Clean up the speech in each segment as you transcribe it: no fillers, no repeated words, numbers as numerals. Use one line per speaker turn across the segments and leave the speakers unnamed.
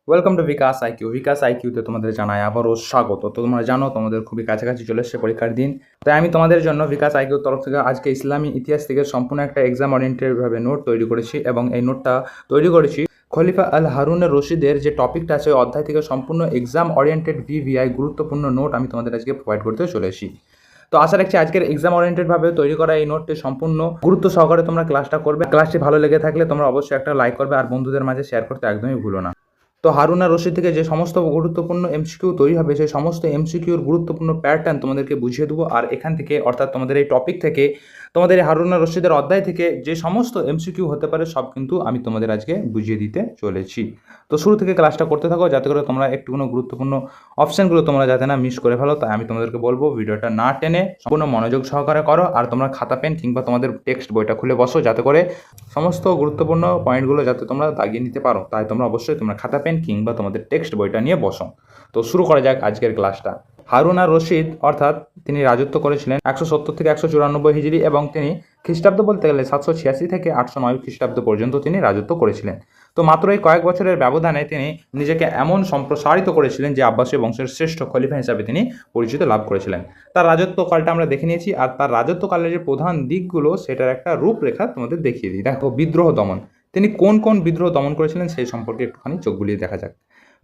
Welcome to Bikash IQ. Bikash আইকিউতে তোমাদের জানাই আবারও স্বাগত। তো তোমরা জানো তোমাদের খুবই কাছাকাছি চলে এসছে পরীক্ষার দিন, তাই আমি তোমাদের জন্য বিকাশ আইকিউর তরফ থেকে আজকে ইসলামী ইতিহাস থেকে সম্পূর্ণ একটা এক্সাম ওরিয়েন্টেডভাবে নোট তৈরি করেছি এবং এই নোটটা তৈরি করেছি খলিফা আল হারুনের রশিদের যে টপিকটা আছে ওই অধ্যায় থেকে সম্পূর্ণ এক্সাম ওরিয়েন্টেড ভিভিআই গুরুত্বপূর্ণ নোট আমি তোমাদের আজকে প্রোভাইড করতে চলেছি। তো আশা রাখছি আজকের এক্সাম ওরিয়েন্টেডভাবে তৈরি করা এই নোটটি সম্পূর্ণ গুরুত্ব সহকারে তোমরা ক্লাসটা করবে। ক্লাসটি ভালো লেগে থাকলে তোমরা অবশ্যই একটা লাইক করবে আর বন্ধুদের মাঝে শেয়ার করতে একদমই ভুলো না। তো হারুন আর রশিদ থেকে যে সমস্ত গুরুত্বপূর্ণ এমসিকিউ তৈরি হবে সেই সমস্ত এমসিকিউর গুরুত্বপূর্ণ প্যাটার্ন তোমাদেরকে বুঝিয়ে দেবো। আর এখান থেকে অর্থাৎ তোমাদের এই টপিক থেকে তোমাদের এই হারুন আর রশিদের অধ্যায় থেকে যে সমস্ত এমসিকিউ হতে পারে সব কিন্তু আমি তোমাদের আজকে বুঝিয়ে দিতে চলেছি। তো শুরু থেকে ক্লাসটা করতে থাকো যাতে করে তোমরা একটুকুনো গুরুত্বপূর্ণ অপশানগুলো তোমরা যাতে না মিস করে ফেলো। তাই আমি তোমাদেরকে বলবো ভিডিওটা না টেনে সম্পূর্ণ মনোযোগ সহকারে করো আর তোমরা খাতা পেন কিংবা তোমাদের টেক্সট বইটা খুলে বসো যাতে করে সমস্ত গুরুত্বপূর্ণ পয়েন্টগুলো যাতে তোমরা দাগিয়ে নিতে পারো। তাই তোমরা অবশ্যই তোমরা খাতা পেন কিংবা তোমাদের টেক্সট বইটা নিয়ে বসো। তো শুরু করা যাক আজকের ক্লাসটা। হারুন আর রশিদ অর্থাৎ তিনি রাজত্ব করেছিলেন 170 থেকে 194 হিজরি এবং তিনি খ্রিস্টাব্দ বলতে গেলে 786 থেকে 809 খ্রিস্টাব্দ পর্যন্ত তিনি রাজত্ব করেছিলেন। তো মাত্র এই কয়েক বছরের ব্যবধানে তিনি নিজেকে এমন সম্প্রসারিত করেছিলেন যে আব্বাসীয় বংশের শ্রেষ্ঠ খলিফা হিসাবে তিনি পরিচিত লাভ করেছিলেন। তার রাজত্বকালটা আমরা দেখে নিয়েছি আর তার রাজত্বকালের যে প্রধান দিকগুলো সেটার একটা রূপরেখা তোমাদের দেখিয়ে দিই। দেখো, বিদ্রোহ দমন। তিনি কোন কোন বিদ্রোহ দমন করেছিলেন সেই সম্পর্কে একটুখানি চোখ বুলিয়ে দেখা যাক।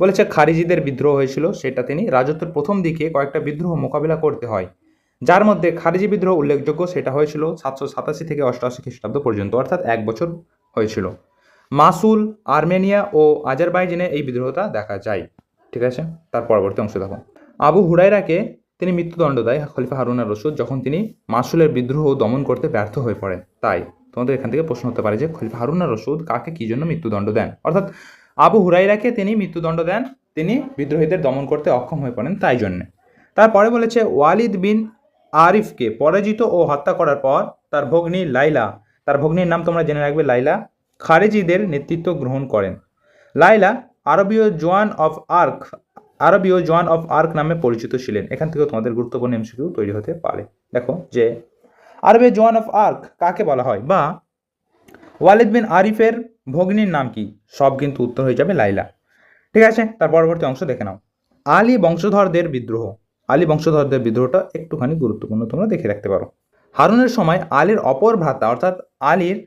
বলেছে খারিজিদের বিদ্রোহ হয়েছিল, সেটা তিনি রাজত্বের প্রথম দিকে কয়েকটা বিদ্রোহ মোকাবিলা করতে হয়, যার মধ্যে খারিজি বিদ্রোহ উল্লেখযোগ্য। সেটা হয়েছিল 787 থেকে 88 খ্রিস্টাব্দ পর্যন্ত, অর্থাৎ 1 বছর হয়েছিল। মাসুল, আর্মেনিয়া ও আজারবাইজানে এই বিদ্রোহটা দেখা যায়। ঠিক আছে, তার পরবর্তী অংশ দেখো। আবু হুরাইরাকে তিনি মৃত্যুদণ্ড দেয় খলিফা হারুন আর রশিদ যখন তিনি মাসুলের বিদ্রোহ দমন করতে ব্যর্থ হয়ে পড়েন। তাই তোমাদের এখান থেকে প্রশ্ন হতে পারে যে খলিফা হারুন আর রশিদ কাকে কি জন্য মৃত্যুদণ্ড দেন, অর্থাৎ আবু হুরাইরাকে তিনি মৃত্যুদণ্ড দেন, তিনি বিদ্রোহীদের দমন করতে অক্ষম হয়ে পড়েন তাই জন্যে। তারপরে বলেছে ওয়ালিদ বিন আরিফকে পরাজিত ও হত্যা করার পর তার ভগ্নী লাইলা, তার ভগ্নীর নাম তোমরা জেনে রাখবে লাইলা, খারেজিদের নেতৃত্ব গ্রহণ করেন। লাইলা আরবীয় জোয়ান অফ আর্ক নামে পরিচিত ছিলেন। এখান থেকে তোমাদের গুরুত্বপূর্ণ এমসিকিউ তৈরি হতে পারে। দেখো যে আরবীয় জোয়ান অফ আর্ক কাকে বলা হয় বা ওয়ালিদ বিন আরিফের ভগ্নীর নাম কি, সব কিন্তু উত্তর হয়ে যাবে লাইলা। ঠিক আছে, তার পরবর্তী অংশ দেখে নাও। আলী বংশধরদের বিদ্রোহ। আলী বংশধরদের বিদ্রোহটা একটুখানি গুরুত্বপূর্ণ, তোমরা দেখে রাখতে পারো। হারুনের সময় আলীর অপর ভ্রাতা অর্থাৎ আলীর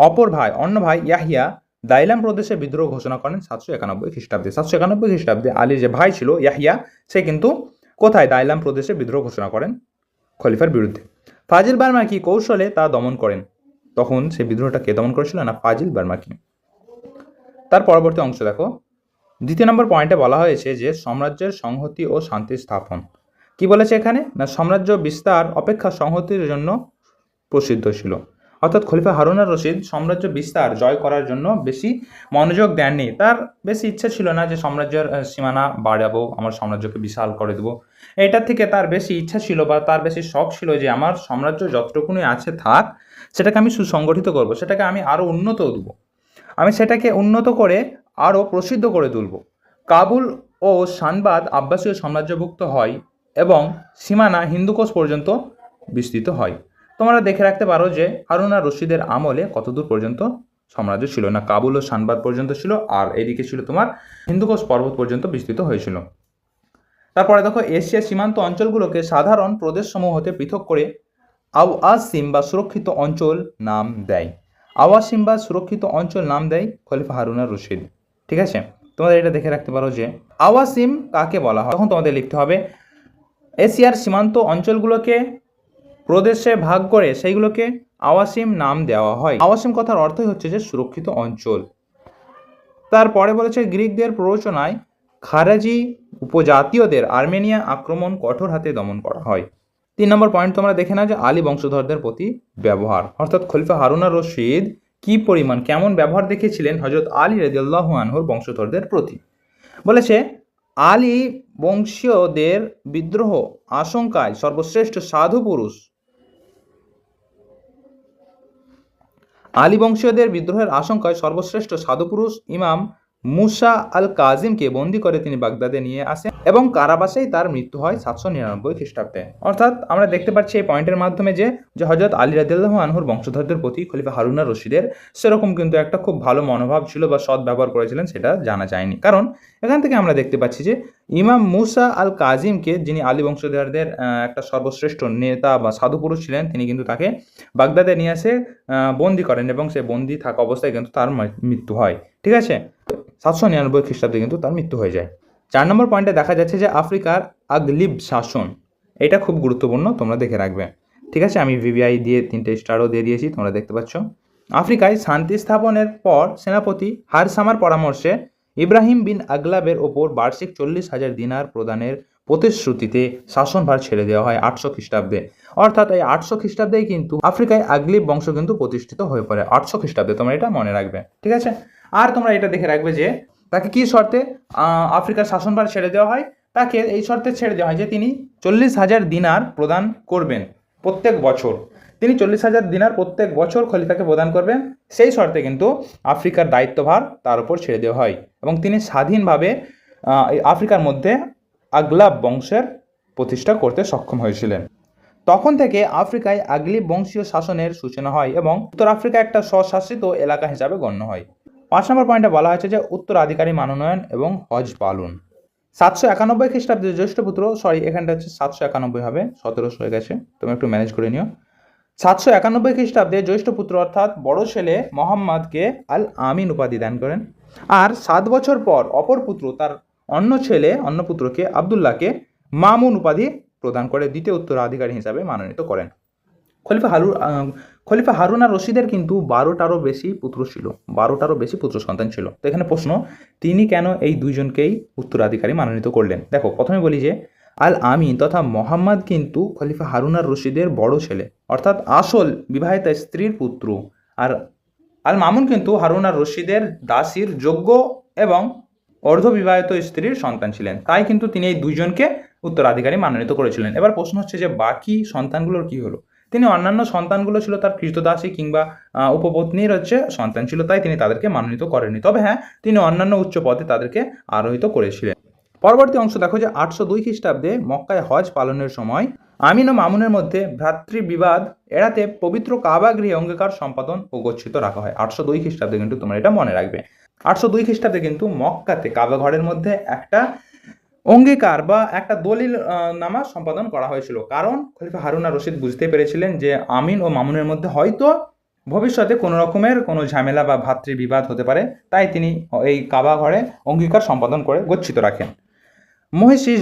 অপর ভাই অন্য ভাই ইয়াহিয়া দাইলাম প্রদেশে বিদ্রোহ ঘোষণা করেন 791 খ্রিস্টাব্দে। 791 খ্রিস্টাব্দে আলীর যে ভাই ছিল ইয়াহিয়া, সে কিন্তু কোথায় দাইলাম প্রদেশে বিদ্রোহ ঘোষণা করেন খলিফার বিরুদ্ধে। ফাজিল বার্মাকি কৌশলে তা দমন করেন। তখন সেই বিদ্রোহটা কে দমন করেছিল না, ফাজিল বার্মাকি। তার পরবর্তী অংশ দেখো। দ্বিতীয় নম্বর পয়েন্টে বলা হয়েছে যে সাম্রাজ্যের সংহতি ও শান্তি স্থাপন। কি বলেছে এখানে না, সাম্রাজ্য বিস্তার অপেক্ষা সংহতির জন্য প্রসিদ্ধ ছিল। অর্থাৎ খলিফা হারুন আর রশিদ সাম্রাজ্য বিস্তার জয় করার জন্য বেশি মনোযোগ দেননি। তার বেশি ইচ্ছা ছিল না যে সাম্রাজ্যের সীমানা বাড়াবো, আমার সাম্রাজ্যকে বিশাল করে দেবো। এটার থেকে তার বেশি ইচ্ছা ছিল বা তার বেশি শখ ছিল যে আমার সাম্রাজ্য যতটুকুনি আছে থাক, সেটাকে আমি সুসংগঠিত করব, সেটাকে আমি আরও উন্নত দেবো, আমি সেটাকে উন্নত করে আরও প্রসিদ্ধ করে তুলব। কাবুল ও শানবাদ আব্বাসীয় সাম্রাজ্যভুক্ত হয় এবং সীমানা হিন্দুকোষ পর্যন্ত বিস্তৃত হয়। তোমরা দেখে রাখতে পারো যে হারুন আর রশিদের আমলে কতদূর পর্যন্ত সাম্রাজ্য ছিল না, কাবুল ও শানবাদ পর্যন্ত ছিল আর এদিকে ছিল তোমার হিন্দুকোষ পর্বত পর্যন্ত বিস্তৃত হয়েছিল। তারপরে দেখো, এশিয়ার সীমান্ত অঞ্চলগুলোকে সাধারণ প্রদেশসমূহ হতে পৃথক করে আওয়াসিম বা সুরক্ষিত অঞ্চল নাম দেয়। আওয়াসিম বা সুরক্ষিত অঞ্চল নাম দেয় খলিফা হারুন আর রশিদ। ঠিক আছে, তোমাদের এটা দেখে রাখতে পারো যে আওয়াসিম কাকে বলা হয়। তখন তোমাদের লিখতে হবে এশিয়ার সীমান্ত অঞ্চলগুলোকে প্রদেশে ভাগ করে সেইগুলোকে আওয়াসিম নাম দেওয়া হয়। আওয়াসিম কথার অর্থই হচ্ছে যে সুরক্ষিত অঞ্চল। তারপরে বলেছে গ্রিকদের প্ররোচনায় খারাজি উপজাতীয়দের আর্মেনিয়া আক্রমণ কঠোর হাতে দমন করা হয়। 3 নম্বর পয়েন্ট তোমরা দেখে নাও যে আলী বংশধরদের প্রতি ব্যবহার, অর্থাৎ খলিফা হারুন আর রশিদ কি পরিমাণ কেমন ব্যবহার দেখিয়েছিলেন হযরত আলী রাদিয়াল্লাহু আনহুর বংশধরদের প্রতি। বলেছে আলী বংশীয়দের বিদ্রোহ আশঙ্কায় সর্বশ্রেষ্ঠ সাধু পুরুষ, আলী বংশীয়দের বিদ্রোহের আশঙ্কায় সর্বশ্রেষ্ঠ সাধু পুরুষ ইমাম মুসা আল কাজিমকে বন্দী করে তিনি বাগদাদে নিয়ে আসেন এবং কারাবাসেই তার মৃত্যু হয় 799 খ্রিস্টাব্দে। অর্থাৎ আমরা দেখতে পাচ্ছি এই পয়েন্টের মাধ্যমে যে হযরত আলী রাদিয়াল্লাহু আনহুর বংশধরদের প্রতি খলিফা হারুন আর রশিদের সেরকম কিন্তু একটা খুব ভালো মনোভাব ছিল বা সৎ ব্যবহার করেছিলেন সেটা জানা যায়নি। কারণ এখান থেকে আমরা দেখতে পাচ্ছি যে ইমাম মুসা আল কাজিমকে, যিনি আলী বংশধরদের একটা সর্বশ্রেষ্ঠ নেতা বা সাধু পুরুষ ছিলেন, তিনি কিন্তু তাকে বাগদাদে নিয়ে এসে বন্দী করেন এবং সে বন্দী থাকা অবস্থায় কিন্তু তার মৃত্যু হয়। ঠিক আছে, 799 খ্রিস্টাব্দে কিন্তু তার মৃত্যু হয়ে যায়। 4 নম্বর পয়েন্টে দেখা যাচ্ছে যে আফ্রিকার আগলিব শাসন, এটা খুব গুরুত্বপূর্ণ, তোমরা দেখে রাখবে। ঠিক আছে, আমি ভিভিআই দিয়ে 3টে স্টারও দিয়ে দিয়েছি, তোমরা দেখতে পাচ্ছ। আফ্রিকায় শান্তি স্থাপনের পর সেনাপতি হারসামার পরামর্শে ইব্রাহিম বিন আগলাবের ওপর বার্ষিক 40,000 দিনার প্রদানের প্রতিশ্রুতিতে শাসনভার ছেড়ে দেওয়া হয় 800 খ্রিস্টাব্দে। অর্থাৎ এই 800 খ্রিস্টাব্দেই কিন্তু আফ্রিকায় আগলিব বংশ কিন্তু প্রতিষ্ঠিত হয়ে পড়ে 800 খ্রিস্টাব্দে, তোমরা এটা মনে রাখবে। ঠিক আছে, আর তোমরা এটা দেখে রাখবে যে তাকে কি শর্তে আফ্রিকার শাসনভার ছেড়ে দেওয়া হয়। তাকে এই শর্তে ছেড়ে দেওয়া হয় যে তিনি 40,000 দিনার প্রদান করবেন প্রত্যেক বছর। তিনি 40,000 দিনার প্রত্যেক বছর খলিফাকে প্রদান করবেন, সেই শর্তে কিন্তু আফ্রিকার দায়িত্বভার তার উপর ছেড়ে দেওয়া হয় এবং তিনি স্বাধীনভাবে আফ্রিকার মধ্যে আগলাব বংশের প্রতিষ্ঠা করতে সক্ষম হয়েছিলেন। তখন থেকে আফ্রিকায় আগলিব বংশীয় শাসনের সূচনা হয় এবং উত্তর আফ্রিকা একটা স্বশাসিত এলাকা হিসাবে গণ্য হয়। 5 নম্বর পয়েন্টে বলা হয়েছে যে উত্তরাধিকারী মনোনয়ন এবং হজ পালন। 791 খ্রিস্টাব্দে জ্যৈষ্ঠপুত্র, এখানটা হচ্ছে 791 হবে, 1700 হয়ে গেছে, তুমি একটু ম্যানেজ করে নিও। 791 খ্রিস্টাব্দে জ্যৈষ্ঠপুত্র অর্থাৎ বড় ছেলে মোহাম্মদকে আল আমিন উপাধি দান করেন। আর 7 বছর পর অপর পুত্র তার অন্য পুত্রকে আবদুল্লাহকে মামুন উপাধি প্রদান করে দ্বিতীয় উত্তরাধিকারী হিসাবে মনোনীত করেন। খলিফা হারুন আর রশিদের কিন্তু 12টারও বেশি পুত্র ছিল, 12টারও বেশি পুত্র সন্তান ছিল। তো এখানে প্রশ্ন, তিনি কেন এই দুইজনকেই উত্তরাধিকারী মনোনীত করলেন? দেখো, প্রথমে বলি যে আল আমিন তথা মোহাম্মদ কিন্তু খলিফা হারুন আর রশিদের বড় ছেলে, অর্থাৎ আসল বিবাহিতা স্ত্রীর পুত্র। আর আল মামুন কিন্তু হারুন আর রশিদের দাসীর যোগ্য এবং অর্ধবিবাহিত স্ত্রীর সন্তান ছিলেন, তাই কিন্তু তিনি এই দুইজনকে উত্তরাধিকারী মনোনীত করেছিলেন। এবার প্রশ্ন হচ্ছে যে বাকি সন্তানগুলোর কি হলো? তিনি অন্যান্য সন্তানগুলো ছিল তার কৃতদাসী কিংবা উপপত্নীর সন্তান ছিল, তাই তিনি তাদেরকে মনোনীত করেননি। তবে হ্যাঁ, তিনি অন্যান্য উচ্চ পদে তাদেরকে আরোহিত করেছিলেন। পরবর্তী অংশ দেখো যে 802 খ্রিস্টাব্দে মক্কায় হজ পালনের সময় আমিন ও মামুনের মধ্যে ভ্রাতৃবিবাদ এড়াতে পবিত্র কাবা গৃহে অঙ্গীকার সম্পাদন ও গচ্ছিত রাখা হয়। 802 খ্রিস্টাব্দে কিন্তু তোমরা এটা মনে রাখবে। 802 খ্রিস্টাব্দে কিন্তু মক্কাতে কাবা ঘরের মধ্যে একটা অঙ্গীকার বা একটা দলিল নামা সম্পাদন করা হয়েছিল। কারণ খলিফা হারুন আর রশিদ বুঝতে পেরেছিলেন যে আমিন ও মামুনের মধ্যে হয়তো ভবিষ্যতে কোনো রকমের কোনো ঝামেলা বা ভাতৃবিবাদ হতে পারে, তাই তিনি এই কাবা ঘরে অঙ্গীকার সম্পাদন করে গচ্ছিত রাখেন। মহিষী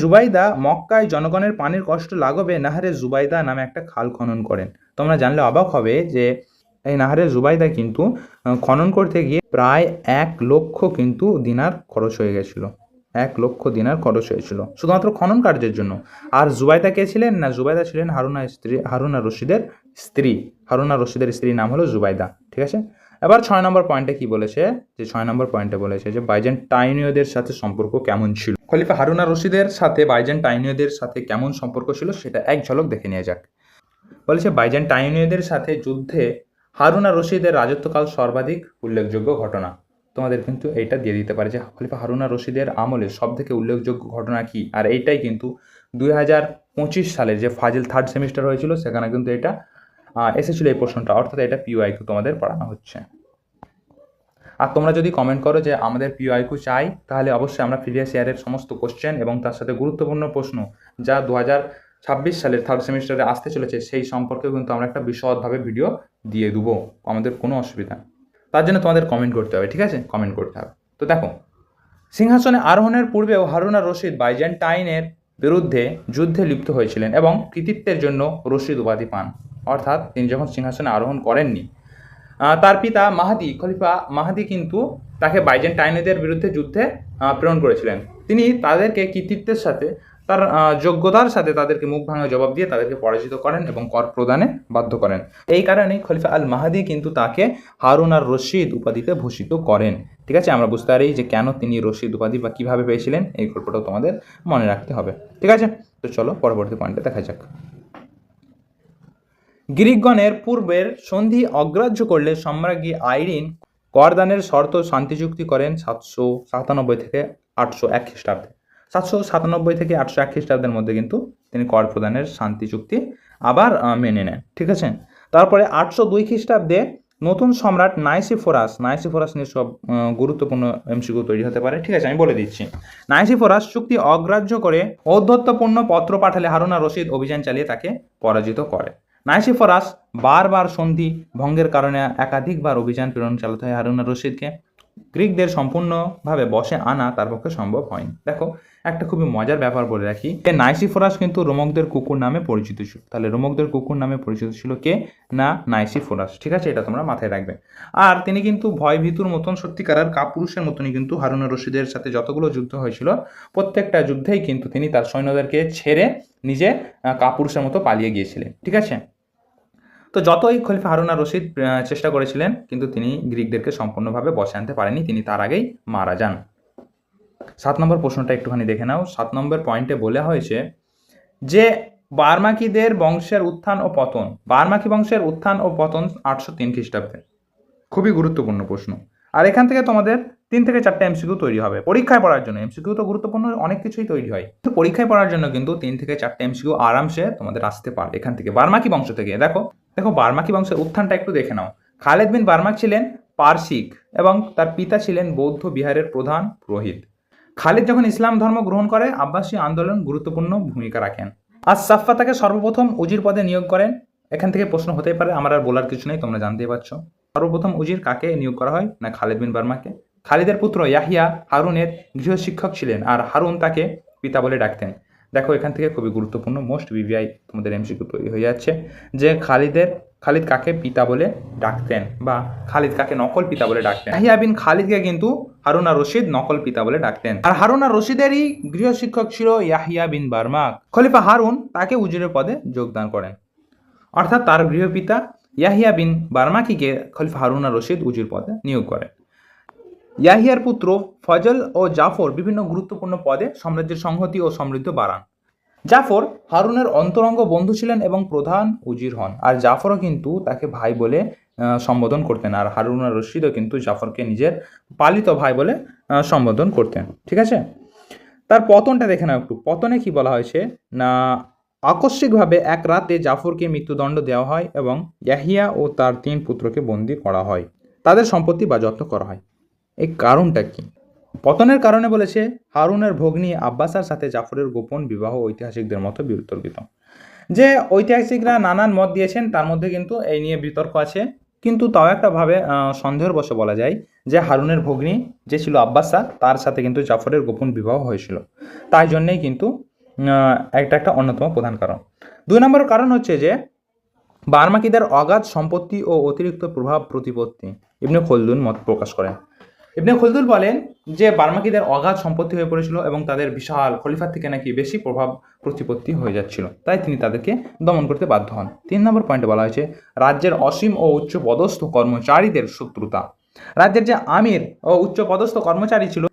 জুবাইদা মক্কায় জনগণের পানির কষ্ট লাঘবে নাহারে জুবাইদা নামে একটা খাল খনন করেন। তোমরা জানলে অবাক হবে যে এই নাহারে জুবাইদা কিন্তু খনন করতে গিয়ে প্রায় 1 লক্ষ কিন্তু দিনার খরচ হয়ে গেছিল। 1 লক্ষ দিনার খরচ হয়েছিল শুধুমাত্র খনন কার্যের জন্য। আর জুবাইদা কে ছিলেন? না, জুবাইদা ছিলেন হারুন আর রশিদের স্ত্রী। হারুন আর রশিদের স্ত্রীর নাম হলো জুবাইদা। ঠিক আছে, এবার 6 নম্বর পয়েন্টে কি বলেছে যে 6 নম্বর পয়েন্টে বলেছে যে বাইজেন্টাইনীয়দের সাথে সম্পর্ক কেমন ছিল। খলিফা হারুন আর রশিদের সাথে বাইজেন্টাইনীয়দের সাথে কেমন সম্পর্ক ছিল সেটা এক ঝলক দেখে নেওয়া যাক। বলেছে বাইজেন্টাইনীয়দের সাথে যুদ্ধে হারুন আর রশিদের রাজত্বকাল সর্বাধিক উল্লেখযোগ্য ঘটনা। তোমাদের কিন্তু এইটা দিয়ে দিতে পারে যে খলিফা হারুন আর রশিদের আমলে সব থেকে উল্লেখযোগ্য ঘটনা কি, আর এইটাই কিন্তু 2025 সালের যে ফাজিল 3rd সেমিস্টার হয়েছিল সেখানে কিন্তু এটা এসেছিল এই প্রশ্নটা, অর্থাৎ এটা পিওআইকিউ তোমাদের পড়ানো হচ্ছে। আর তোমরা যদি কমেন্ট করো যে আমাদের পিওআইকিউ চাই, তাহলে অবশ্যই আমরা প্রিভিয়াস ইয়ারের সমস্ত কোশ্চেন এবং তার সাথে গুরুত্বপূর্ণ প্রশ্ন যা 2026 সালের 3rd সেমিস্টারে আসতে চলেছে সেই সম্পর্কেও কিন্তু আমরা একটা বিশদভাবে ভিডিও দিয়ে দেবো, আমাদের কোনো অসুবিধা। তার জন্য তোমাদের কমেন্ট করতে হবে, ঠিক আছে, কমেন্ট করতে হবে। তো দেখো, সিংহাসনে আরোহণের পূর্বেও হারুন আর রশিদ বাইজেন্টাইনের বিরুদ্ধে যুদ্ধে লিপ্ত হয়েছিলেন এবং কৃতিত্বের জন্য রশিদ উপাধি পান। অর্থাৎ তিনি যখন সিংহাসনে আরোহণ করেননি, তার পিতা খলিফা মাহাদি কিন্তু তাকে বাইজেন্টাইনদের বিরুদ্ধে যুদ্ধে প্রেরণ করেছিলেন। তিনি তাদেরকে কৃতিত্বের সাথে তার যোগ্যতার সাথে তাদেরকে মুখ ভাঙা জবাব দিয়ে তাদেরকে পরাজিত করেন এবং কর প্রদানে বাধ্য করেন। এই কারণেই খলিফা আল মাহাদি কিন্তু তাকে হারুন আর রশিদ উপাধিতে ভূষিত করেন। ঠিক আছে, আমরা বুঝতে পারি যে কেন তিনি রশিদ উপাধি বা কীভাবে পেয়েছিলেন, এই গল্পটাও তোমাদের মনে রাখতে হবে। ঠিক আছে, তো চলো পরবর্তী পয়েন্টে দেখা যাক। গ্রিকগণের পূর্বের সন্ধি অগ্রাহ্য করলে সম্রাজ্ঞী আইরিন করদানের শর্ত শান্তি চুক্তি করেন 797 থেকে 801 খ্রিস্টাব্দে। 797 থেকে 801 খ্রিস্টাব্দের মধ্যে কিন্তু তিনি কর প্রদানের শান্তি চুক্তি আবার মেনে নেন। ঠিক আছে, তারপরে 802 খ্রিস্টাব্দে নতুন সম্রাট নাইসিফোরাস নিয়ে সব গুরুত্বপূর্ণ এমসিকিউ তৈরি হতে পারে। ঠিক আছে, আমি বলে দিচ্ছি। নাইসিফোরাস চুক্তি অগ্রাহ্য করে ঔদ্ধত্যপূর্ণ পত্র পাঠালে হারুন আর রশিদ অভিযান চালিয়ে তাকে পরাজিত করে। নাইসিফোরাস বারবার সন্ধি ভঙ্গের কারণে একাধিকবার অভিযান প্রেরণ চালাতে হয় হারুন আর রশিদকে। গ্রিকদের সম্পূর্ণভাবে বশে আনা তার পক্ষে সম্ভব হয়নি। দেখো, একটা খুবই মজার ব্যাপার বলে রাখি, নাইসিফোরাস কিন্তু রোমকদের কুকুর নামে পরিচিত ছিল। তাহলে রোমকদের কুকুর নামে পরিচিত ছিল কে? না, নাইসিফোরাস। ঠিক আছে, এটা তোমরা মাথায় রাখবে। আর তিনি কিন্তু ভয় ভীতুর মতন সত্যিকার কাপুরুষের মতনই কিন্তু হারুন আর রশিদের সাথে যতগুলো যুদ্ধ হয়েছিল প্রত্যেকটা যুদ্ধেই কিন্তু তিনি তার সৈন্যদেরকে ছেড়ে নিজে কাপুরুষের মতো পালিয়ে গিয়েছিলেন। ঠিক আছে, তো যতই খলিফা হারুন আর রশিদ চেষ্টা করেছিলেন কিন্তু তিনি গ্রিকদেরকে সম্পূর্ণভাবে বশে আনতে পারেনি, তিনি তার আগেই মারা যান। 7 নম্বর প্রশ্নটা একটুখানি দেখে নাও। 7 নম্বর পয়েন্টে বলা হয়েছে যে বার্মাকিদের বংশের উত্থান ও পতন। বার্মাকি বংশের উত্থান ও পতন 803 খ্রিস্টাব্দে। খুবই গুরুত্বপূর্ণ প্রশ্ন। আর এখান থেকে তোমাদের 3 থেকে 4টে এমসিকিউ তৈরি হবে পরীক্ষায় পড়ার জন্য। এমসিকিউ তো গুরুত্বপূর্ণ, অনেক কিছুই তৈরি হয়, তো পরীক্ষায় পড়ার জন্য কিন্তু 3 থেকে 4টে এমসিকিউ আরামসে তোমাদের আসতে পারে এখান থেকে, বার্মাকি বংশ থেকে। দেখো বার্মাকি বংশের উত্থানটা একটু দেখে নাও। খালেদ বিন বার্মাক ছিলেন পারসিক এবং তার পিতা ছিলেন বৌদ্ধ বিহারের প্রধান পুরোহিত। খালিদ যখন ইসলাম ধর্ম গ্রহণ করে আব্বাসী আন্দোলন গুরুত্বপূর্ণ ভূমিকা রাখেন। আর সাফা তাকে সর্বপ্রথম উজির পদে নিয়োগ করেন। এখান থেকে প্রশ্ন হতেই পারে, আমার আর বলার কিছু নেই, তোমরা জানতেই পারছো। সর্বপ্রথম উজির কাকে নিয়োগ করা হয়? না, খালিদ বিন বার্মাকে। খালিদের পুত্র ইয়াহিয়া হারুনের গৃহশিক্ষক ছিলেন আর হারুন তাকে পিতা বলে ডাকতেন। দেখো, এখান থেকে খুবই গুরুত্বপূর্ণ মোস্ট বিবিআই তোমাদের এমসিকিউ তৈরি হয়ে যাচ্ছে যে খালিদ কাকে পিতা বলে ডাকতেন, বা খালিদ কাকে নকল পিতা বলে ডাকতেন। ইয়াহিয়া বিন খালিদকে কিন্তু হারুন আর রশিদ নকল পিতা বলে ডাকতেন। আর হারুন আর রশিদেরই গৃহশিক্ষক ছিল ইয়াহিয়া বিন বার্মাক। খলিফা হারুন তাকে উজিরের পদে যোগদান করেন, অর্থাৎ তার গৃহপিতা ইয়াহিয়া বিন বার্মাকিকে খলিফা হারুন আর রশিদ উজির পদে নিয়োগ করেন। ইয়াহিয়ার পুত্র ফজল ও জাফর বিভিন্ন গুরুত্বপূর্ণ পদে সাম্রাজ্যের সংহতি ও সমৃদ্ধি বাড়ান। জাফর হারুনের অন্তরঙ্গ বন্ধু ছিলেন এবং প্রধান উজির হন। আর জাফরও কিন্তু তাকে ভাই বলে সম্বোধন করতেন, আর হারুন আর রশিদও কিন্তু জাফরকে নিজের পালিত ভাই বলে সম্বোধন করতেন। ঠিক আছে, তার পতনটা দেখে নাও একটু। পতনে কি বলা হয়েছে না, আকস্মিকভাবে এক রাতে জাফরকে মৃত্যুদণ্ড দেওয়া হয় এবং ইয়াহিয়া ও তার 3 পুত্রকে বন্দী করা হয়, তাদের সম্পত্তি বাজেয়াপ্ত করা হয়। এই কারণটা কি? পতনের কারণে বলেছে হারুনের ভগ্নী আব্বাসার সাথে জাফরের গোপন বিবাহ ঐতিহাসিকদের মতো বিতর্কিত। যে ঐতিহাসিকরা নানান মত দিয়েছেন তার মধ্যে কিন্তু এই নিয়ে বিতর্ক আছে, কিন্তু তাও একটা ভাবে সন্দেহের বশে বলা যায় যে হারুনের ভগ্নী যে ছিল আব্বাসা, তার সাথে কিন্তু জাফরের গোপন বিবাহ হয়েছিল। তাই জন্যেই কিন্তু একটা অন্যতম প্রধান কারণ। 2 নম্বর কারণ হচ্ছে যে বার্মাকিদের অগাধ সম্পত্তি ও অতিরিক্ত প্রভাব প্রতিপত্তি। ইবনে খলদুন মত প্রকাশ করেন। ইবনে খলদুন বলেন যে বার্মাকিদের অগাধ সম্পত্তি হয়ে পড়েছিল এবং তাদের বিশাল খলিফার থেকে নাকি বেশি প্রভাব প্রতিপত্তি হয়ে যাচ্ছিল, তাই তিনি তাদেরকে দমন করতে বাধ্য হন। 3 নম্বর পয়েন্টে বলা হয়েছে রাজ্যের অসীম ও উচ্চ পদস্থ কর্মচারীদের শত্রুতা। রাজ্যের যে আমির ও উচ্চ পদস্থ কর্মচারী ছিল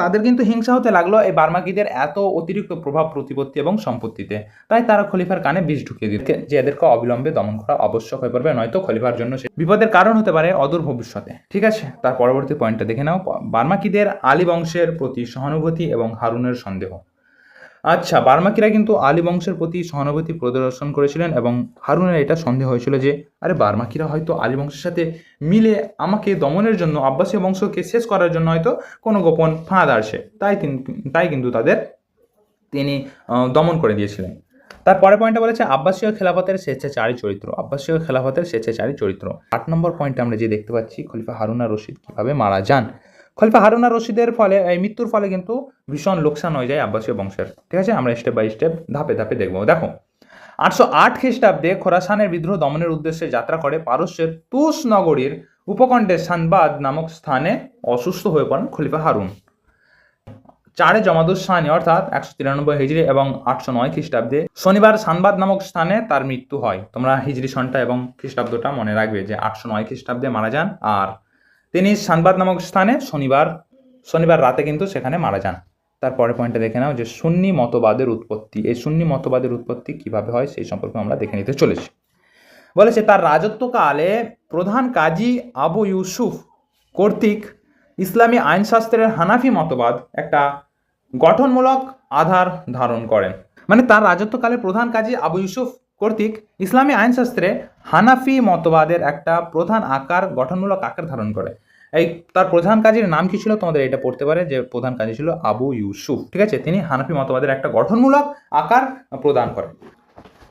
তাদের কিন্তু হিংসা হতে লাগলো এই বার্মাকিদের এত অতিরিক্ত প্রভাব প্রতিপত্তি এবং সম্পত্তিতে। তাই তারা খলিফার কানে বিষ ঢুকিয়ে দিল যে এদেরকে অবিলম্বে দমন করা আবশ্যক হয়ে পড়বে, নয়তো খলিফার জন্য সে বিপদের কারণ হতে পারে অদূর ভবিষ্যতে। ঠিক আছে, তার পরবর্তী পয়েন্টটা দেখে নাও। বার্মাকিদের আলী বংশের প্রতি সহানুভূতি এবং হারুনের সন্দেহ। আচ্ছা, বার্মাকিরা কিন্তু আলী বংশের প্রতি সহানুভূতি প্রদর্শন করেছিলেন এবং হারুনের এটা সন্দেহ হয়েছিল যে আরে বার্মাকিরা হয়তো আলী বংশের সাথে মিলে আমাকে দমনের জন্য, আব্বাসীয় বংশকে শেষ করার জন্য হয়তো কোনো গোপন ফাঁদ আসে, তাই কিন্তু তিনি দমন করে দিয়েছিলেন। তার পরের পয়েন্টটা বলেছে আব্বাসীয় খেলাফতের স্বেচ্ছাচারী চরিত্র। 8 নম্বর পয়েন্টে আমরা যে দেখতে পাচ্ছি খলিফা হারুন আর রশিদ কিভাবে মারা যান। খলিফা হারুন আর রশিদের ফলে এই মৃত্যুর ফলে কিন্তু ভীষণ লোকসান হয়ে যায় আব্বাসীয় বংশের। ঠিক আছে, আমরা স্টেপ বাই স্টেপ ধাপে ধাপে দেখবো। দেখো, 808 খ্রিস্টাব্দে খোরাসানের বিদ্রোহ দমনের উদ্দেশ্যে যাত্রা করে পারস্যের তুস নগরীর উপকণ্ঠে সানবাদ নামক স্থানে অসুস্থ হয়ে পড়েন খলিফা হারুন। 4 জমাদুস সানি অর্থাৎ 193 হিজরি এবং 809 খ্রিস্টাব্দে শনিবার সানবাদ নামক স্থানে তার মৃত্যু হয়। তোমরা হিজরি সনটা এবং খ্রিস্টাব্দটা মনে রাখবে যে 809 খ্রিস্টাব্দে মারা যান, আর তিনি সানবাদ নামক স্থানে শনিবার রাতে কিন্তু সেখানে মারা যান। তারপরে পয়েন্টটা দেখে নাও যে সুন্নি মতবাদের উৎপত্তি। এই সুন্নি মতবাদের উৎপত্তি কিভাবে হয় সেই সম্পর্কে আমরা দেখে নিতে চলেছি। বলেছে তার রাজত্বকালে প্রধান কাজী আবু ইউসুফ কর্তৃক ইসলামী আইনশাস্ত্রের হানাফি মতবাদ একটা গঠনমূলক আধার ধারণ করেন। মানে তার রাজত্বকালে প্রধান কাজী আবু ইউসুফ কর্তৃক ইসলামী আইনশাস্ত্রে হানাফি মতবাদের একটা প্রধান গঠনমূলক আকার ধারণ করে। এই তার প্রধান কাজীর নাম কি ছিল, তোমাদের এটা পড়তে পারে যে প্রধান কাজী ছিল আবু ইউসুফ। ঠিক আছে, তিনি হানাফি মতবাদের একটা গঠনমূলক আকার প্রদান করেন।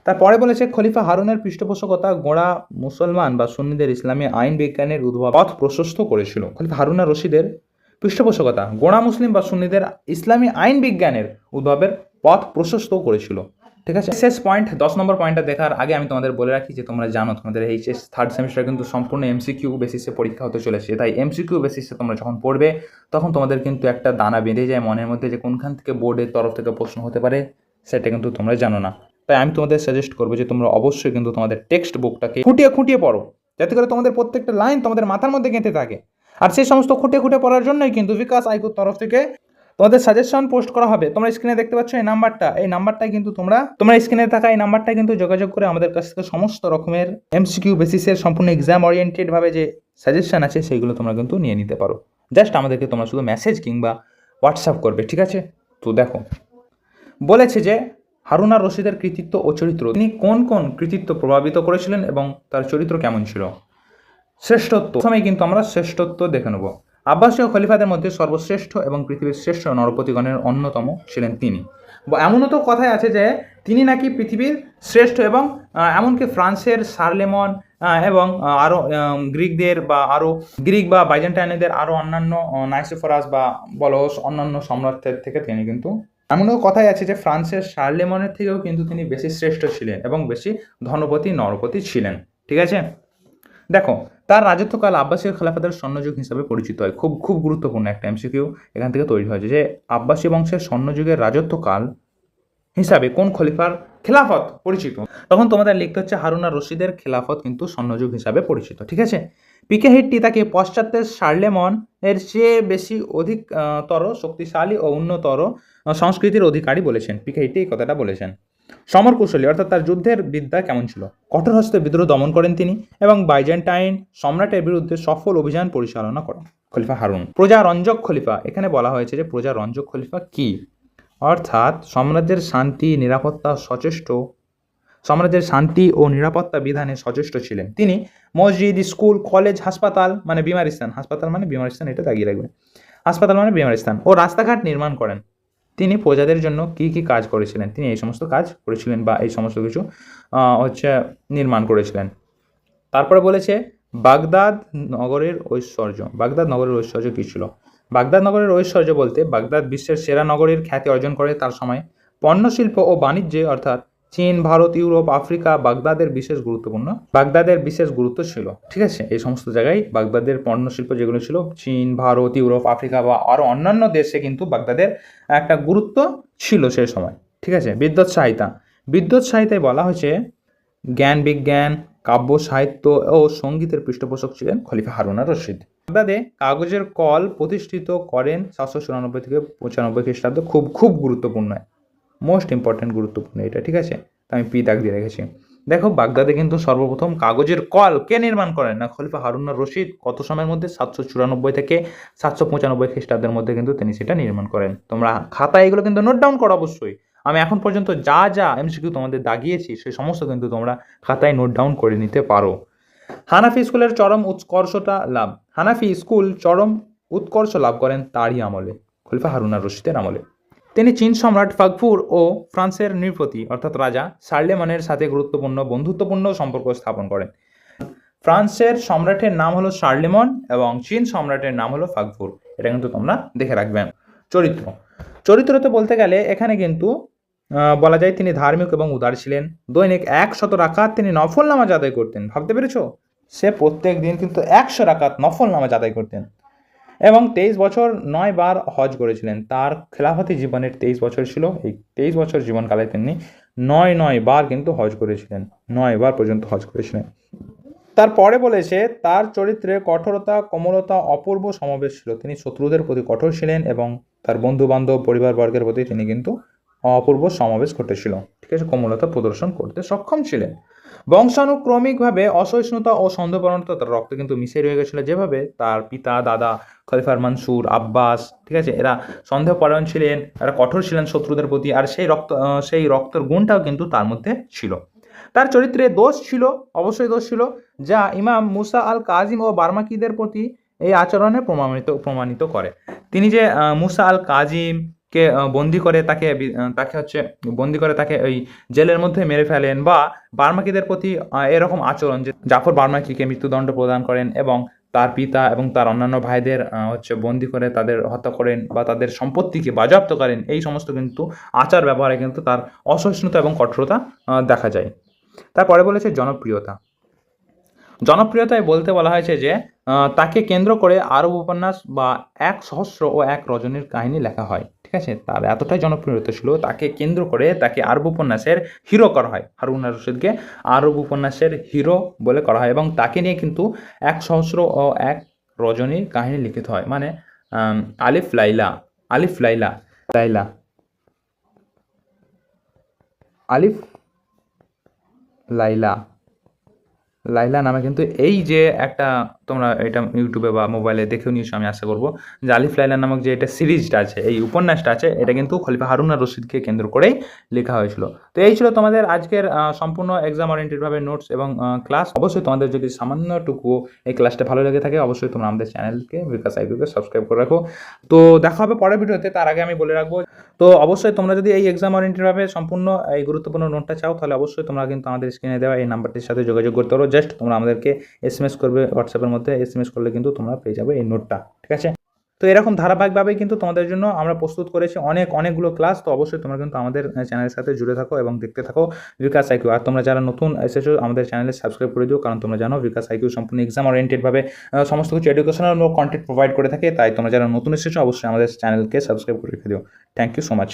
তারপরে বলেছে খলিফা হারুনের পৃষ্ঠপোষকতা গোঁড়া মুসলমান বা সুন্নিদের ইসলামী আইন বিজ্ঞানের উদ্ভব পথ প্রশস্ত করেছিল। খলিফা হারুন আর রশিদের পৃষ্ঠপোষকতা গোঁড়া মুসলিম বা সুন্নিদের ইসলামী আইন বিজ্ঞানের উদ্ভবের পথ প্রশস্ত করেছিল। ঠিক আছে, শেষ পয়েন্ট 10 নম্বর পয়েন্টটা দেখার আগে আমি তোমাদের বলে রাখি যে তোমরা জানো তোমাদের এইচএস থার্ড সেমিস্টার কিন্তু সম্পূর্ণ এমসিকিউ বেসিসে পরীক্ষা হতে চলেছে। তাই এমসিকিউ বেসিসে তোমরা যখন পড়বে তখন তোমাদের কিন্তু একটা দানা বেঁধে যায় মনের মধ্যে যে কোনখান থেকে বোর্ডের তরফ থেকে প্রশ্ন হতে পারে, সেটা কিন্তু তোমরা জানো না। তাই আমি তোমাদের সাজেস্ট করবো যে তোমরা অবশ্যই কিন্তু তোমাদের টেক্সট বুকটাকে খুঁটিয়ে খুঁটিয়ে পড়ো, যাতে করে তোমাদের প্রত্যেকটা লাইন তোমাদের মাথার মধ্যে গেঁথে থাকে। আর সেই সমস্ত খুঁটিয়ে খুঁটিয়ে পড়ার জন্যই কিন্তু বিকাশ আইকুর তরফ থেকে তোমাদের সাজেশন পোস্ট করা হবে। তোমরা স্ক্রিনে দেখতে পাচ্ছ এই নাম্বারটাই কিন্তু তোমরা স্ক্রিনে থাকা এই নাম্বারটাই কিন্তু যোগাযোগ করে আমাদের কাছ থেকে সমস্ত রকমের এমসিকিউ বেসিসের সম্পূর্ণ এক্সাম ওরিয়েন্টেড ভাবে যে সাজেশন আছে সেইগুলো তোমরা কিন্তু নিয়ে নিতে পারো। জাস্ট আমাদেরকে তোমরা শুধু মেসেজ কিংবা হোয়াটসঅ্যাপ করবে। ঠিক আছে, তো দেখো বলেছে যে হারুন আর রশিদের কৃতিত্ব ও চরিত্র, তিনি কোন কোন কৃতিত্ব প্রভাবিত করেছিলেন এবং তার চরিত্র কেমন ছিল। শ্রেষ্ঠত্ব, প্রথমে কিন্তু আমরা শ্রেষ্ঠত্ব দেখে নেব। আব্বাসীয় খলিফাদের মধ্যে সর্বশ্রেষ্ঠ এবং পৃথিবীর শ্রেষ্ঠ নরপতিগণের অন্যতম ছিলেন তিনি। এমনও তো কথায় আছে যে তিনি নাকি পৃথিবীর শ্রেষ্ঠ, এবং এমনকি ফ্রান্সের শার্লেমন এবং আরও গ্রিক বা বাইজেন্টাইনদের আরও অন্যান্য নাইসোফরাস বা বলস অন্যান্য সম্রাটদের থেকে তিনি কিন্তু এমনও কথাই আছে যে ফ্রান্সের শার্লেমনের থেকেও কিন্তু তিনি বেশি শ্রেষ্ঠ ছিলেন এবং বেশি ধনপতি নরপতি ছিলেন। ঠিক আছে, দেখো তার রাজত্বকাল আব্বাসীয় খেলাফতের স্বর্ণযুগ হিসাবে পরিচিত হয়। খুব খুব গুরুত্বপূর্ণ একটা এমসিকিউ এখান থেকে তৈরি হয়েছে যে আব্বাসী বংশের স্বর্ণযুগের রাজত্বকাল হিসাবে কোন খলিফার খেলাফত পরিচিত। তখন তোমাদের লিখতে হচ্ছে হারুন আর রশিদের খেলাফত কিন্তু স্বর্ণযুগ হিসাবে পরিচিত। ঠিক আছে, পিকে হিট্টি তাকে পাশ্চাত্যের শার্লেমন এর চেয়ে বেশি অধিকতর শক্তিশালী ও উন্নতর সংস্কৃতির অধিকারী বলেছেন। পিকে হিট্টি এই কথাটা বলেছেন। সমর কুশলী অর্থাৎ তার যুদ্ধের বিদ্যা কেমন ছিল। কঠোর হস্তে বিদ্রোহ দমন করেন তিনি এবং বাইজেন্টাইন সম্রাটের বিরুদ্ধে সফল অভিযান পরিচালনা করেন খলিফা হারুন। প্রজারঞ্জক খলিফা, এখানে বলা হয়েছে যে প্রজারঞ্জক খলিফা কি, অর্থাৎ সাম্রাজ্যের শান্তি ও নিরাপত্তা বিধানে সচেষ্ট ছিলেন তিনি। মসজিদ, স্কুল, কলেজ, হাসপাতাল মানে বিমারিস্তান এটা দাগিয়ে রাখবেন, হাসপাতাল মানে বিমারিস্তান ও রাস্তাঘাট নির্মাণ করেন। তিনি প্রজাদের জন্য কি কি কাজ করেছিলেন, তিনি এই সমস্ত কাজ করেছিলেন বা এই সমস্ত কিছু নির্মাণ করেছিলেন। তারপরে বলেছে বাগদাদ নগরের ঐশ্বর্য কী ছিল। বাগদাদ নগরের ঐশ্বর্য বলতে বাগদাদ বিশ্বের সেরা নগরীর খ্যাতি অর্জন করে তার সময়। পণ্য শিল্প ও বাণিজ্যে অর্থাৎ চীন, ভারত, ইউরোপ, আফ্রিকা বাগদাদের বিশেষ গুরুত্ব ছিল। ঠিক আছে, এই সমস্ত জায়গায় বাগদাদের পণ্য শিল্প যেগুলো ছিল চীন, ভারত, ইউরোপ, আফ্রিকা বা আরও অন্যান্য দেশে কিন্তু বাগদাদের একটা গুরুত্ব ছিল সেই সময়। ঠিক আছে, বিদ্যুৎ সাহিত্যায় বলা হয়েছে জ্ঞান বিজ্ঞান, কাব্য সাহিত্য ও সঙ্গীতের পৃষ্ঠপোষক ছিলেন খলিফা হারুন আর রশিদ। বাগদাদে কাগজের কল প্রতিষ্ঠিত করেন 794 থেকে 95 খ্রিস্টাব্দ। খুব খুব গুরুত্বপূর্ণ, মোস্ট ইম্পর্টেন্ট গুরুত্বপূর্ণ এটা। ঠিক আছে, আমি পি দাগ দিয়ে রেখেছি। দেখো বাগদাদে কিন্তু সর্বপ্রথম কাগজের কল কে নির্মাণ করেন না, খলিফা হারুন আর রশিদ। কত সময়ের মধ্যে 794 থেকে 795 খ্রিস্টাব্দের মধ্যে কিন্তু তিনি সেটা নির্মাণ করেন। তোমরা খাতায় এগুলো কিন্তু নোট ডাউন করো অবশ্যই। আমি এখন পর্যন্ত যা এমসিকিউ তোমাদের দাগিয়েছি সেই সমস্ত কিন্তু তোমরা খাতায় নোট ডাউন করে নিতে পারো। হানাফি স্কুল চরম উৎকর্ষ লাভ করেন তারই আমলে, খলিফা হারুন আর রশিদের আমলে। তিনি চীন সম্রাট ফাগফুর ও ফ্রান্সের নৃপতি অর্থাৎ রাজা শার্লেমনের সাথে বন্ধুত্বপূর্ণ সম্পর্ক স্থাপন করেন। ফ্রান্সের সম্রাটের নাম হলো শার্লেমন এবং চীন সম্রাটের নাম হলো ফাগফুর। এটা কিন্তু তোমরা দেখে রাখবেন। চরিত্রতে বলতে গেলে এখানে কিন্তু বলা যায় তিনি ধার্মিক এবং উদার ছিলেন। দৈনিক 100 রাকাত তিনি নফল নামাজ আদায় করতেন। ভাবতে পেরেছো, সে প্রত্যেক দিন কিন্তু 100 রাকাত নফল নামাজ আদায় করতেন এবং 23 বছর 9 বার হজ করেছিলেন। তার খেলাফতি জীবনের 23 বছর ছিল। এই 23 বছর জীবনকালে তিনি 9 বার কিন্তু হজ করেছিলেন, 9 বার পর্যন্ত হজ করেছিলেন। তারপরে বলেছে তার চরিত্রে কঠোরতা, কোমলতা অপূর্ব সমাবেশ ছিল। তিনি শত্রুদের প্রতি কঠোর ছিলেন এবং তার বন্ধু বান্ধব পরিবারবর্গের প্রতি তিনি কিন্তু অপূর্ব সমাবেশ ঘটেছিল, ঠিক আছে, কোমলতা প্রদর্শন করতে সক্ষম ছিলেন। বংশানুক্রমিকভাবে অসহিষ্ণুতা ও সন্দেহপ্রবণতা তার রক্তে কিন্তু মিশে রয়ে গেছিল, যেভাবে তার পিতা, দাদা খলিফার মনসুর, আব্বাস, ঠিক আছে, এরা সন্দেহপরায়ণ ছিলেন, এরা কঠোর ছিলেন শত্রুদের প্রতি, আর সেই রক্তের গুণটাও কিন্তু তার মধ্যে ছিল। তার চরিত্রে দোষ ছিল, অবশ্যই দোষ ছিল, যা ইমাম মুসা আল কাজিম ও বার্মাকিদের প্রতি এই আচরণে প্রমাণিত করে। তিনি যে মুসা আল কাজিমকে বন্দি করে তাকে হচ্ছে বন্দি করে তাকে ওই জেলের মধ্যে মেরে ফেলেন, বা বার্মাকিদের প্রতি এরকম আচরণ যে জাফর বার্মাকিকে মৃত্যুদণ্ড প্রদান করেন এবং তার পিতা এবং তার অন্যান্য ভাইদের হচ্ছে বন্দি করে তাদের হত্যা করেন বা তাদের সম্পত্তিকে বাজেয়াপ্ত করেন, এই সমস্ত কিন্তু আচার ব্যবহারে কিন্তু তার অসহিষ্ণুতা এবং কঠোরতা দেখা যায়। তারপরে বলেছে জনপ্রিয়তায় বলতে বলা হয়েছে যে তাকে কেন্দ্র করে আরব উপন্যাস বা 101 রজনীর কাহিনী লেখা হয়, ঠিক আছে। তার এতটাই জনপ্রিয়তা ছিল, তাকে কেন্দ্র করে তাকে আরব উপন্যাসের হিরো করা হয়, হারুন আর রশিদকে আরব উপন্যাসের হিরো বলে করা হয়, এবং তাকে নিয়ে কিন্তু 101 রজনীর কাহিনী লিখিত হয়, মানে আলিফ লাইলা আলিফ লাইলা লাইলা আলিফ লাইলা লাইলা নামে কিন্তু এই যে একটা, তোমরা এটা ইউটিউবে বা মোবাইলে দেখেও নিয়েছো আমি আশা করবো, যে আলিফ লাইলা নামক যে এটা সিরিজটা আছে, এই উপন্যাসটা আছে, এটা কিন্তু খলিফা হারুন আর রশিদকে কেন্দ্র করেই লেখা হয়েছিল। তো এই ছিল তোমাদের আজকের সম্পূর্ণ এক্সাম ওরিয়েন্টেডভাবে নোটস এবং ক্লাস। অবশ্যই তোমাদের যদি সামান্যটুকু এই ক্লাসটা ভালো লেগে থাকে, অবশ্যই তোমরা আমাদের চ্যানেলকে বিকাশ আইকিউকে সাবস্ক্রাইব করে রাখো। তো দেখা হবে পরের ভিডিওতে, তার আগে আমি বলে রাখবো, তো অবশ্যই তোমরা যদি এই এক্সাম ওরিয়েন্টেডভাবে সম্পূর্ণ এই গুরুত্বপূর্ণ নোটটা চাও, তাহলে অবশ্যই তোমরা কিন্তু আমাদের স্ক্রিনে দেওয়া এই নাম্বারটির সাথে যোগাযোগ করতে পারো। জাস্ট তোমরা আমাদেরকে এসএমএস করবে, হোয়াটসঅ্যাপের মধ্যে এসএমএস করলে কিন্তু তোমরা পেয়ে যাবে এই নোটটা, ঠিক আছে। তো এরকম ধারাবাহিকভাবেই কিন্তু তোমাদের জন্য আমরা প্রস্তুত করেছি অনেকগুলো ক্লাস। তো অবশ্যই তোমরা কিন্তু আমাদের চ্যানেলের সাথে জুড়ে থাকো এবং দেখতে থাকো বিকাশ আইকিউ। আর তোমরা যারা নতুন এসেছো আমাদের চ্যানেলে সাবস্ক্রাইব করে দিও, কারণ তোমরা জানো বিকাশ আইকিউ সম্পূর্ণ এক্সাম ওরিয়েন্টেডভাবে সমস্ত কিছু এডুকেশনাল কন্টেন্ট প্রোভাইড করে থাকে। তাই তোমরা যারা নতুন এসেছো অবশ্যই আমাদের চ্যানেলকে সাবস্ক্রাইব করে রেখে দিও। Thank you so much.